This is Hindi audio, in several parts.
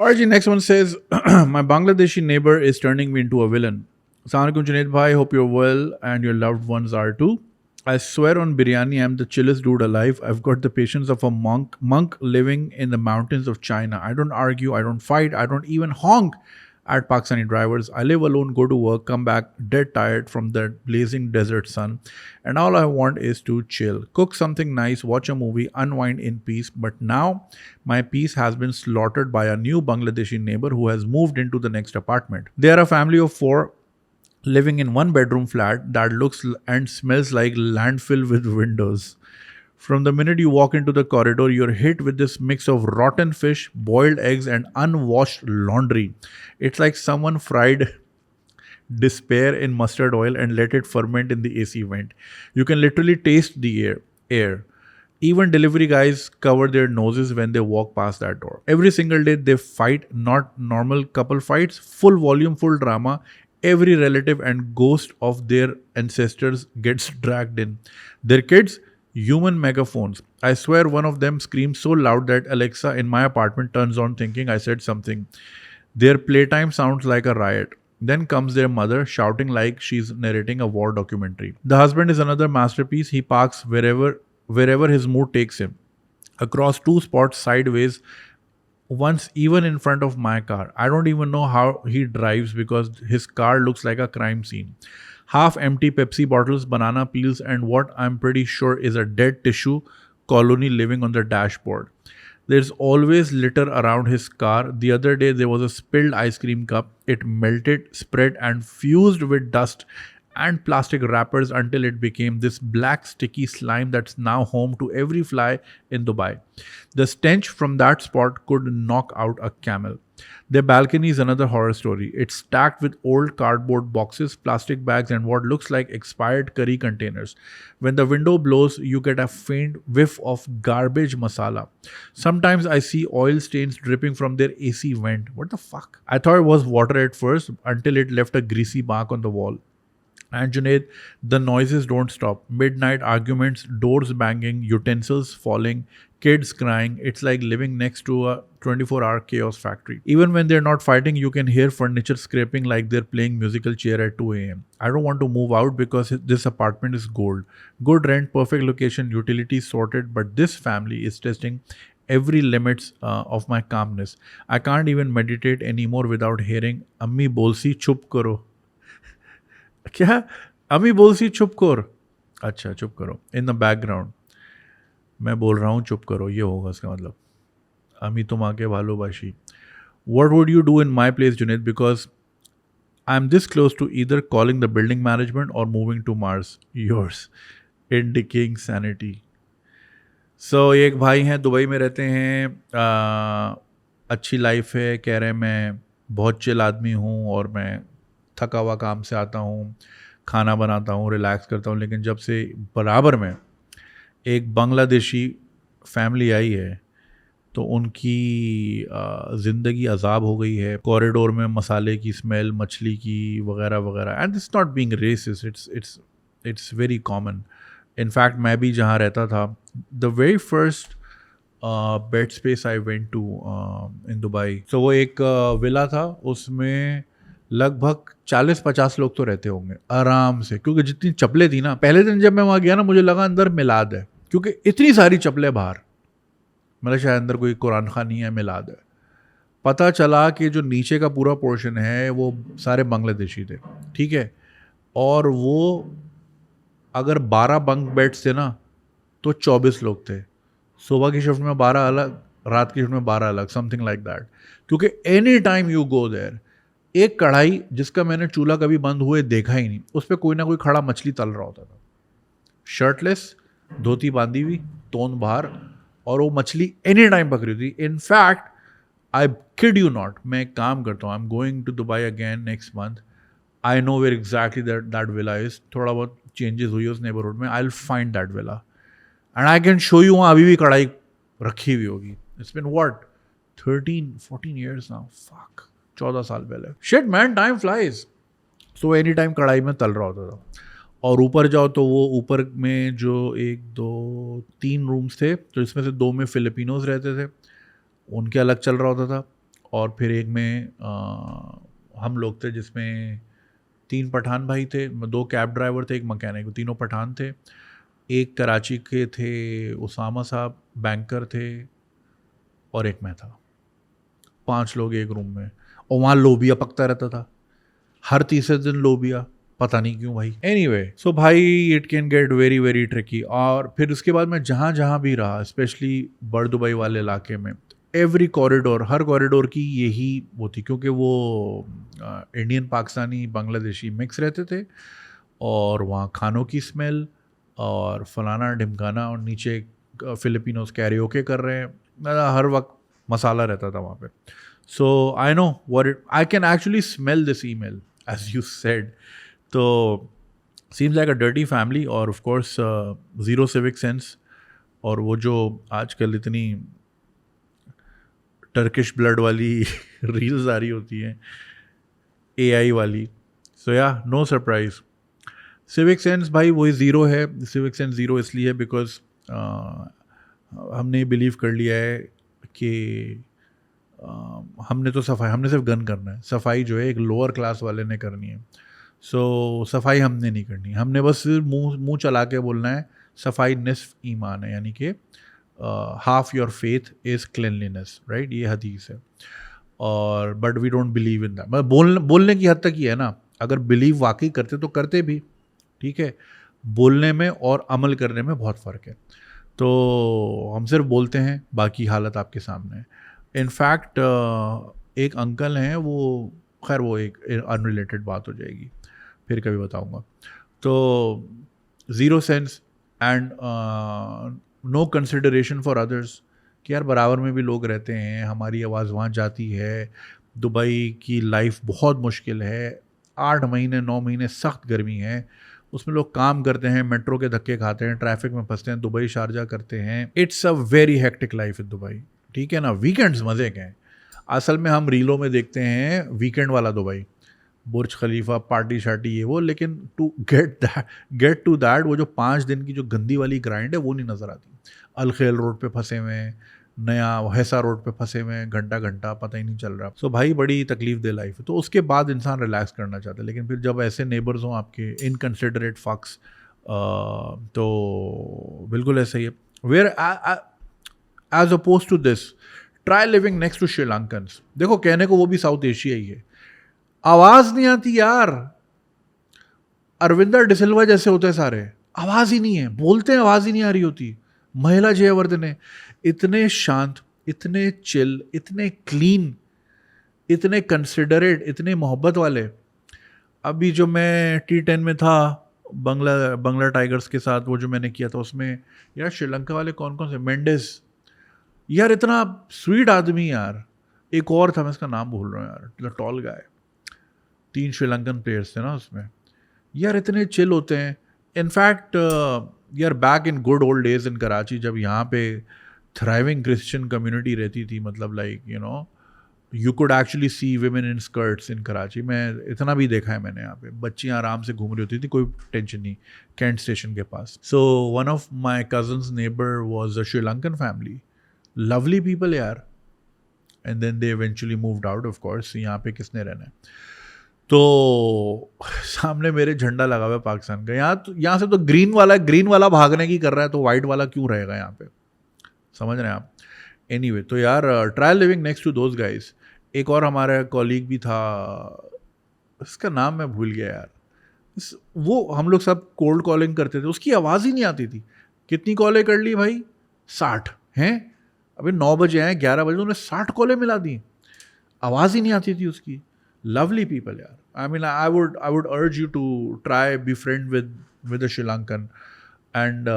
RG next one says, my Bangladeshi neighbor is turning me into a villain. Assalamualaikum Junaid bhai, hope you're well and your loved ones are too. I swear on biryani, I'm the chillest dude alive. I've got the patience of a monk living in the mountains of China. I don't argue, I don't fight, I don't even honk at Pakistani drivers. I live alone, go to work, come back dead tired from the blazing desert sun, and all I want is to chill, cook something nice, watch a movie, unwind in peace. But now my peace has been slaughtered by a new Bangladeshi neighbor who has moved into the next apartment. They are a family of four living in one bedroom flat that looks and smells like landfill with windows. From the minute you walk into the corridor, you're hit with this mix of rotten fish, boiled eggs, and unwashed laundry. It's like someone fried despair in mustard oil and let it ferment in the AC vent. You can literally taste the air. Even delivery guys cover their noses when they walk past that door. Every single day they fight, not normal couple fights, full volume, full drama. Every relative and ghost of their ancestors gets dragged in. Their kids, human megaphones. I swear one of them screams so loud that Alexa in my apartment turns on thinking I said something. Their playtime sounds like a riot. Then comes their mother shouting like she's narrating a war documentary. The husband is another masterpiece. He parks wherever his mood takes him. Across two spots sideways, once even in front of my car. I don't even know how he drives because his car looks like a crime scene. Half empty Pepsi bottles, banana peels, and what I'm pretty sure is a dead tissue colony living on the dashboard. There's always litter around his car. The other day, there was a spilled ice cream cup. It melted, spread, and fused with dust and plastic wrappers until it became this black, sticky slime that's now home to every fly in Dubai. The stench from that spot could knock out a camel. Their balcony is another horror story. It's stacked with old cardboard boxes, plastic bags, and what looks like expired curry containers. When the window blows, you get a faint whiff of garbage masala. Sometimes I see oil stains dripping from their AC vent. What the fuck? I thought it was water at first until it left a greasy mark on the wall. And Junaid, the noises don't stop. Midnight arguments, doors banging, utensils falling, kids crying. It's like living next to a 24-hour chaos factory. Even when they're not fighting, you can hear furniture scraping like they're playing musical chair at 2 a.m. I don't want to move out because this apartment is gold. Good rent, perfect location, utilities sorted, but this family is testing every limits of my calmness. I can't even meditate anymore without hearing Ammi bolsi chup karo. क्या अमी बोल सी चुप कर अच्छा चुप करो इन द बैकग्राउंड मैं बोल रहा हूँ चुप करो ये होगा इसका मतलब अमी तुम आके भालोबाशी what would you do in my place Junaid because I'm this close to either calling the building management or moving to Mars yours in decaying sanity so एक भाई हैं दुबई में रहते हैं अच्छी लाइफ है कह रहे हैं मैं बहुत चिल आदमी हूँ और मैं थका हुआ काम से आता हूँ खाना बनाता हूँ रिलैक्स करता हूँ लेकिन जब से बराबर में एक बांग्लादेशी फैमिली आई है तो उनकी ज़िंदगी अजाब हो गई है कॉरिडोर में मसाले की स्मेल मछली की वगैरह वगैरह and it's not being racist it's very common in fact मैं भी जहाँ रहता था the very first bed space I went to in Dubai तो वो एक विला था उसमें लगभग 40-50 लोग तो रहते होंगे आराम से क्योंकि जितनी चप्पलें थी ना पहले दिन जब मैं वहाँ गया ना मुझे लगा अंदर मिलाद है क्योंकि इतनी सारी चप्पलें बाहर मतलब शायद अंदर कोई कुरान खानी है मिलाद है पता चला कि जो नीचे का पूरा पोर्शन है वो सारे बांग्लादेशी थे ठीक है और वो अगर 12 बंक बेड्स थे ना तो 24 लोग थे सुबह की शिफ्ट में 12 अलग रात की शिफ्ट में 12 अलग समथिंग लाइक दैट क्योंकि any time you go there एक कढ़ाई जिसका मैंने चूल्हा कभी बंद हुए देखा ही नहीं उस पर कोई ना कोई खड़ा मछली तल रहा होता था शर्टलेस धोती बांधी हुई तोंद बाहर और वो मछली एनी टाइम पकड़ी थी in fact I kid you not मैं एक काम करता हूँ I am going to Dubai again next month I know where exactly that villa is थोड़ा बहुत चेंजेस हुई उस नेबरहुड में I will find that villa and I can show you वहाँ अभी भी कढ़ाई रखी हुई होगी it's been what 13-14 years now fuck 14 साल पहले shit man time flies so any time कढ़ाई में तल रहा होता था और ऊपर जाओ तो वो ऊपर में जो 1-2-3 रूम्स थे तो इसमें से 2 में फिलिपिनोज रहते थे उनके अलग चल रहा होता था और फिर एक में हम लोग थे जिसमें 3 पठान भाई थे, 2 कैब ड्राइवर थे, एक मैकेनिक, तीनों पठान थे। एक कराची के थे उसामा साहब, बैंकर थे, और एक मैं था। 5 लोग एक रूम में, और वहाँ लोबिया पकता रहता था हर तीसरे दिन, लोबिया, पता नहीं क्यों भाई। एनीवे, सो भाई it can get very very tricky. और फिर उसके बाद मैं जहाँ जहाँ भी रहा, स्पेशली बड़ दुबई वाले इलाके में, एवरी कॉरिडोर, हर कॉरिडोर की यही वो थी, क्योंकि वो इंडियन, पाकिस्तानी, बांग्लादेशी मिक्स रहते थे, और वहाँ खानों की स्मेल और फलाना ढिमकाना, और नीचे फिलिपिनोज कैरियोके कर रहे हैं, हर वक्त मसाला रहता था वहाँ पे। So I know what it, I can actually smell this email as you said. तो seems like a dirty family, और of course zero civic sense, और वो जो आजकल इतनी टर्किश ब्लड वाली रील्स आ रही होती हैं, AI वाली। सो या, नो सरप्राइज। सिविक सेंस भाई वही ज़ीरो है। सिविक सेंस ज़ीरो इसलिए बिकॉज हमने बिलीव कर लिया है कि हमने तो सफाई, हमने सिर्फ गन करना है, सफाई जो है एक लोअर क्लास वाले ने करनी है। सो सफाई हमने नहीं करनी, हमने बस सिर्फ मुंह चला के बोलना है सफाई निस्फ ईमान है, यानी कि half your faith is cleanliness, right, ये हदीस है। और but we don't believe in that, मतलब बोलने की हद तक ही है ना। अगर बिलीव वाकई करते तो करते भी, ठीक है, बोलने में और अमल करने में बहुत फ़र्क है। तो हम सिर्फ बोलते हैं, बाकी हालत आपके सामने है। इनफैक्ट एक अंकल हैं, वो, खैर वो एक अनरिलेटेड बात हो जाएगी, फिर कभी बताऊंगा। तो zero sense and no consideration for others, कि यार बराबर में भी लोग रहते हैं, हमारी आवाज़ वहाँ जाती है। दुबई की लाइफ बहुत मुश्किल है, 8 महीने 9 महीने सख्त गर्मी है, उसमें लोग काम करते हैं, मेट्रो के धक्के खाते हैं, ट्रैफिक में फंसते हैं, दुबई शारजा करते हैं। It's a very hectic life in Dubai, ठीक है ना। वीकेंड्स मज़े के हैं, असल में हम रीलों में देखते हैं वीकेंड वाला दुबई, बुर्ज खलीफा, पार्टी शार्टी, ये वो, लेकिन टू गेट टू दैट, वो जो 5 दिन की जो गंदी वाली ग्राइंड है वो नहीं नज़र आती। अलखेल रोड पे फंसे हुए हैं, नया हैसा रोड पे फंसे हुए हैं, घंटा घंटा पता ही नहीं चल रहा। सो भाई बड़ी तकलीफ दे लाइफ है। तो उसके बाद इंसान रिलैक्स करना चाहता है, लेकिन फिर जब ऐसे नेबर्स हों आपके इनकंसिडरेट फक्स, तो बिल्कुल ऐसा ही है। Whereas opposed to this, try living next to Sri Lankans. देखो, कहने को वो भी साउथ एशिया ही है, आवाज नहीं आती यार। अरविंदर डिसिल्वा जैसे होते हैं सारे, आवाज ही नहीं है, बोलते हैं आवाज ही नहीं आ रही होती। महिला जयवर्धने, इतने शांत, इतने चिल, इतने क्लीन, इतने कंसिडरेट, इतने मोहब्बत वाले। अभी जो मैं T10 में था बंगला टाइगर्स के साथ, वो जो मैंने किया था, उसमें यार श्रीलंका वाले कौन कौन से, मेंडेस, यार इतना स्वीट आदमी यार। एक और था, मैं इसका नाम भूल रहा हूँ यार, टॉल गाय। 3 श्रीलंकन प्लेयर्स थे ना उसमें, यार इतने चिल होते हैं। इनफैक्ट यार back in good old days in Karachi, जब यहाँ पे थ्राइविंग क्रिश्चियन कम्युनिटी रहती थी, मतलब like you know you could actually see women in skirts in Karachi. मैं इतना भी देखा है मैंने, यहाँ पे बच्चियाँ आराम से घूम रही होती थी, कोई टेंशन नहीं, कैंट स्टेशन के पास। So one of my cousins neighbour was a Sri Lankan family, lovely people यार, and then they eventually moved out, of course, यहाँ पे किसने रहना है। तो सामने मेरे झंडा लगा हुआ है पाकिस्तान का, यहाँ से तो ग्रीन वाला भागने की कर रहा है, तो वाइट वाला क्यों रहेगा यहाँ पे, समझ रहे हैं आप। एनीवे, तो यार try living next to those guys. एक और हमारा कॉलीग भी था, उसका नाम मैं भूल गया यार, वो हम लोग सब कोल्ड कॉलिंग करते थे, उसकी आवाज़ ही नहीं आती थी। कितनी कॉलें कर ली भाई, 60 हैं, अभी 9 बजे हैं, 11 बजे उन्होंने 60 कॉलें मिला दी, आवाज़ ही नहीं आती थी उसकी। लवली पीपल यार। I mean I would urge you to try be friend with a Sri Lankan, and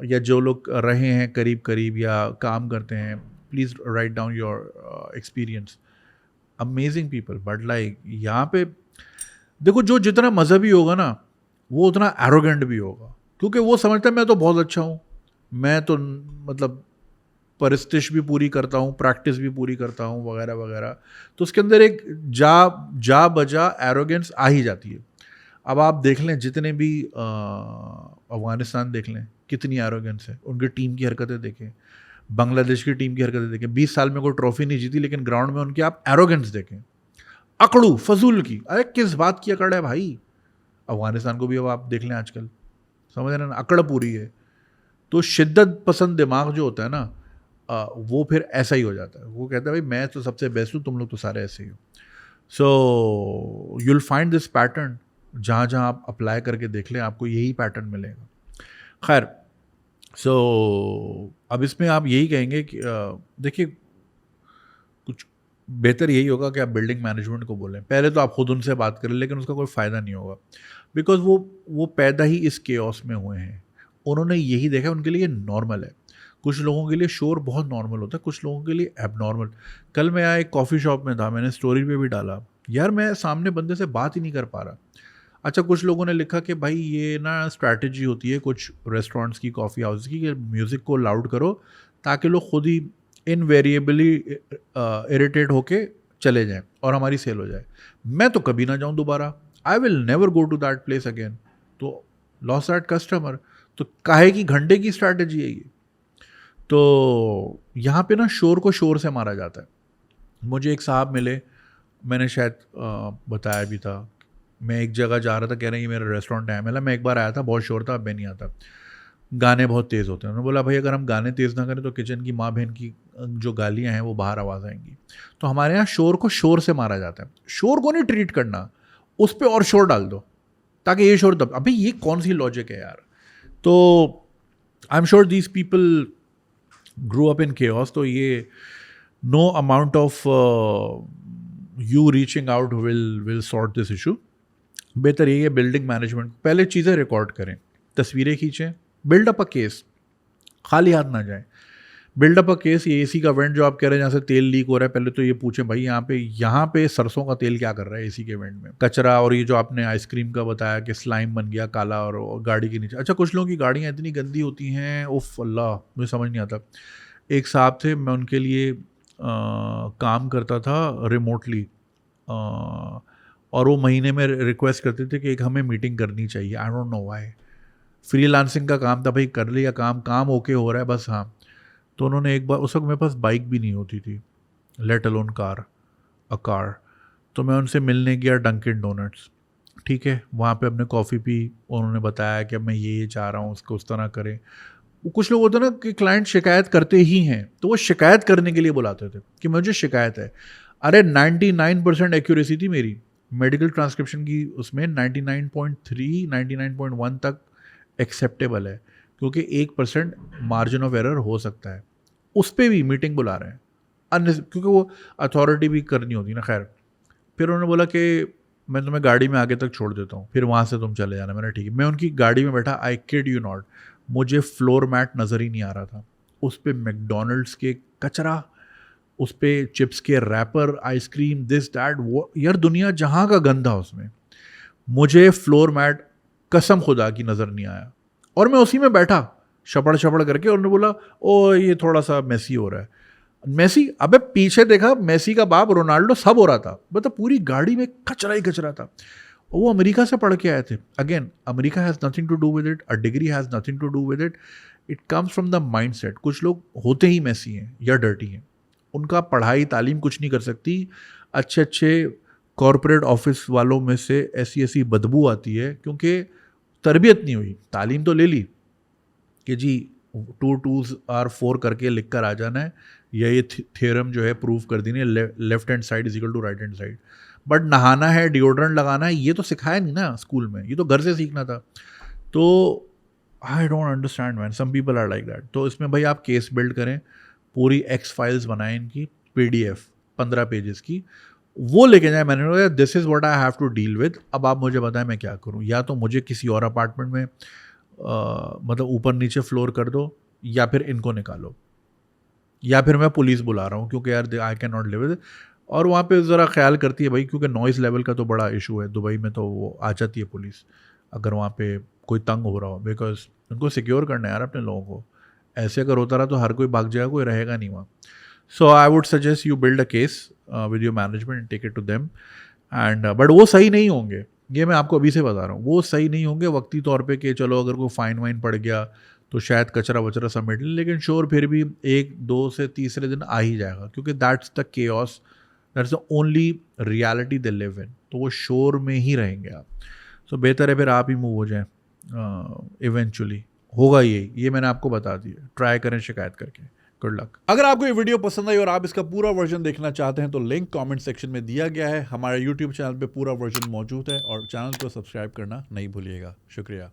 या जो लोग रहे हैं करीब करीब या काम करते हैं, please write down your experience. Amazing people, but like यहाँ पे देखो, जो जितना मज़हबी होगा ना, वो उतना एरोगेंट भी होगा, क्योंकि वो समझता है मैं तो बहुत अच्छा हूँ, मैं तो मतलब परिस्तिश भी पूरी करता हूँ, प्रैक्टिस भी पूरी करता हूँ, वगैरह वगैरह। तो उसके अंदर एक जा बजा एरोगेंस आ ही जाती है। अब आप देख लें, जितने भी अफगानिस्तान देख लें, कितनी एरोगेंस है, उनकी टीम की हरकतें देखें, बांग्लादेश की टीम की हरकतें देखें, 20 साल में कोई ट्रॉफी नहीं जीती, लेकिन ग्राउंड में उनकी आप एरोगेंस देखें, अकड़ू फजूल की। अरे किस बात की अकड़ है भाई? अफगानिस्तान को भी अब आप देख लें आजकल, समझ रहे हैं ना, अकड़ पूरी है। तो शिद्दत पसंद दिमाग जो होता है ना, वो फिर ऐसा ही हो जाता है। वो कहता है भाई मैं तो सबसे बेस्ट हूँ, तुम लोग तो सारे ऐसे ही हो। So you'll find this pattern, जहाँ जहाँ आप अप्लाई करके देख लें आपको यही पैटर्न मिलेगा। खैर, सो अब इसमें आप यही कहेंगे कि देखिए कुछ बेहतर यही होगा कि आप बिल्डिंग मैनेजमेंट को बोलें। पहले तो आप खुद उनसे बात करें, लेकिन उसका कोई फ़ायदा नहीं होगा, बिकॉज वो पैदा ही इस केओस में हुए हैं। उन्होंने यही देखा, उनके लिए नॉर्मल है। कुछ लोगों के लिए शोर बहुत नॉर्मल होता है, कुछ लोगों के लिए एबनॉर्मल। कल मैं यहाँ एक कॉफ़ी शॉप में था, मैंने स्टोरी पे भी डाला, यार मैं सामने बंदे से बात ही नहीं कर पा रहा। अच्छा, कुछ लोगों ने लिखा कि भाई ये ना स्ट्रैटेजी होती है कुछ रेस्टोरेंट्स की, कॉफ़ी हाउस की, कि म्यूज़िक को लाउड करो ताकि लोग खुद ही इनवेरिएबली इरिटेट होके चले जाएं और हमारी सेल हो जाए। मैं तो कभी ना जाऊं दोबारा, I will never go to that place again. तो लॉस दैट कस्टमर। तो काहे की घंटे की स्ट्रैटेजी है ये। तो यहाँ पे ना शोर को शोर से मारा जाता है। मुझे एक साहब मिले, मैंने शायद बताया भी था, मैं एक जगह जा रहा था, कह रहे हैं ये मेरा रेस्टोरेंट है। मैं एक बार आया था, बहुत शोर था, अब मैं नहीं आता, गाने बहुत तेज़ होते हैं। उन्होंने बोला भाई अगर हम गाने तेज़ ना करें तो किचन की माँ बहन की जो गालियाँ हैं वो बाहर आवाज़ आएंगी। तो हमारे यहाँ शोर को शोर से मारा जाता है। शोर को नहीं ट्रीट करना, उस पर और शोर डाल दो ताकि ये शोर दब। अभी ये कौन सी लॉजिक है यार। तो I am sure these people grow up in chaos. तो ये no amount of you reaching out will sort this issue. बेहतर यही है बिल्डिंग मैनेजमेंट, पहले चीज़ें रिकॉर्ड करें, तस्वीरें खींचें, बिल्ड अप अ केस, खाली हाथ ना जाएं। Build up a case. ये एसी का वेंट जो आप कह रहे हैं जहाँ से तेल लीक हो रहा है, पहले तो ये पूछें भाई यहाँ पे सरसों का तेल क्या कर रहा है एसी के वेंट में, कचरा। और ये जो आपने आइसक्रीम का बताया कि स्लाइम बन गया काला और गाड़ी के नीचे। अच्छा, कुछ लोगों की गाड़ियाँ इतनी गंदी होती हैं, उफ अल्लाह, मुझे समझ नहीं आता। एक साहब थे, मैं उनके लिए काम करता था रिमोटली, और वो महीने में रिक्वेस्ट करते थे कि एक हमें मीटिंग करनी चाहिए। I don't know why. Freelancing का काम था भाई, कर लिया काम ओके हो रहा है बस। हाँ, तो उन्होंने एक बार, उस वक्त मेरे पास बाइक भी नहीं होती थी, लेट अलोन कार। तो मैं उनसे मिलने गया डंकिन डोनट्स, ठीक है, वहाँ पे हमने कॉफ़ी पी। उन्होंने बताया कि मैं ये चाह रहा हूँ, उसको उस तरह करें। वो कुछ लोग होते हैं ना कि क्लाइंट शिकायत करते ही हैं, तो वो शिकायत करने के लिए बुलाते थे कि मुझे शिकायत है। अरे 99% एक्यूरेसी थी मेरी मेडिकल ट्रांसक्रिप्शन की, उसमें 99.3 99.1 तक एक्सेप्टेबल है, क्योंकि 1% मार्जिन ऑफ एरर हो सकता है। उस पर भी मीटिंग बुला रहे हैं क्योंकि वो अथॉरिटी भी करनी होती ना। खैर, फिर उन्होंने बोला कि मैं तुम्हें गाड़ी में आगे तक छोड़ देता हूँ, फिर वहाँ से तुम चले जाना। मैंने ठीक है। मैं उनकी गाड़ी में बैठा, आई किड यू नॉट, मुझे फ्लोर मैट नज़र ही नहीं आ रहा था। उस पर मैकडोनल्ड्स के कचरा, उस पर चिप्स के रैपर, आइसक्रीम, दिस दैट वो, यार दुनिया जहाँ का गंदा उसमें, मुझे फ्लोर मैट कसम खुदा की नज़र नहीं आया। और मैं उसी में बैठा शपड़ शपड़ करके, और उन्होंने बोला ओ ये थोड़ा सा मेसी हो रहा है। मेसी, अबे पीछे देखा, मेसी का बाप रोनाल्डो सब हो रहा था, मतलब पूरी गाड़ी में कचरा ही कचरा था। वो अमेरिका से पढ़ के आए थे। Again, America has nothing to do with it, a degree has nothing to do with it, it comes from the mind set. कुछ लोग होते ही मैसी हैं या डर्टी हैं, उनका पढ़ाई तालीम कुछ नहीं कर सकती। अच्छे अच्छे कॉरपोरेट ऑफिस वालों में से ऐसी ऐसी बदबू आती है क्योंकि तरबियत नहीं हुई। तालीम तो ले ली कि जी 2 2s और 4 करके लिख कर आ जाना है, या ये थ्योरम जो है प्रूव कर देनी है, left hand side is equal to right hand side. But नहाना है, डिओड्रेंट लगाना है, ये तो सिखाया नहीं ना स्कूल में, ये तो घर से सीखना था। तो I don't understand man, some people are like that. तो इसमें भाई आप केस बिल्ड करें, पूरी एक्स फाइल्स बनाएं इनकी, PDF 15 पेजेस की, वो लेके जाए। मैंने बोला this is what I have to deal with, अब आप मुझे बताएं मैं क्या करूं। या तो मुझे किसी और अपार्टमेंट में मतलब ऊपर नीचे फ्लोर कर दो, या फिर इनको निकालो, या फिर मैं पुलिस बुला रहा हूँ क्योंकि यार I can not live with. और वहाँ पे ज़रा ख्याल करती है भाई, क्योंकि नॉइज़ लेवल का तो बड़ा इशू है दुबई में, तो वो आ जाती है पुलिस अगर वहाँ पे कोई तंग हो रहा हो, बिकॉज उनको सिक्योर करना है यार अपने लोगों को। ऐसे अगर होता रहा तो हर कोई भाग जाएगा, कोई रहेगा नहीं वहाँ। So I would suggest you build a case with your management and take it to them. And but वो सही नहीं होंगे, ये मैं आपको अभी से बता रहा हूँ, वो सही नहीं होंगे वक्ती तौर पे कि चलो अगर कोई फाइन वाइन पड़ गया तो शायद कचरा वचरा समेट लें, लेकिन शोर फिर भी 1, 2 से तीसरे दिन आ ही जाएगा, क्योंकि that's the chaos, that's the only reality they live in. तो वो शोर में ही रहेंगे आप। सो बेहतर है फिर आप ही मूव हो जाएं, इवेंचुअली होगा ये मैंने आपको बता दिया। ट्राई करें शिकायत करके। Good luck. अगर आपको ये वीडियो पसंद आई और आप इसका पूरा वर्जन देखना चाहते हैं तो लिंक कमेंट सेक्शन में दिया गया है। हमारे यूट्यूब चैनल पे पूरा वर्जन मौजूद है और चैनल को सब्सक्राइब करना नहीं भूलिएगा। शुक्रिया।